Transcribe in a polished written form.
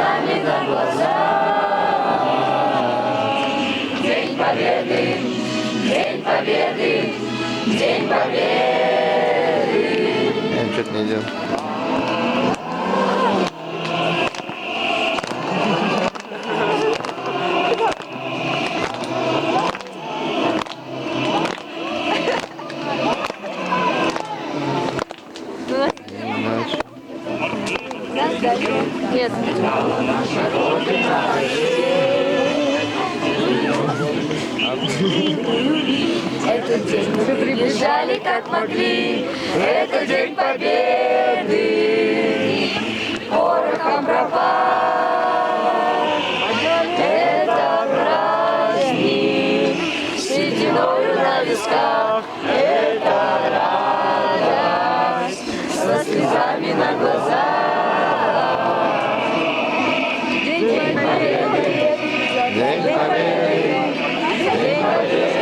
слезами на глазах. День Победы, День Победы, День Победы. Что-то не идет. Нет. Этот день мы приближали как могли. Это день победы. Порохом пропал. Это праздник. Сединою на висках. Это радость. Со слезами на глазах. День Победы, День Победы, День Победы.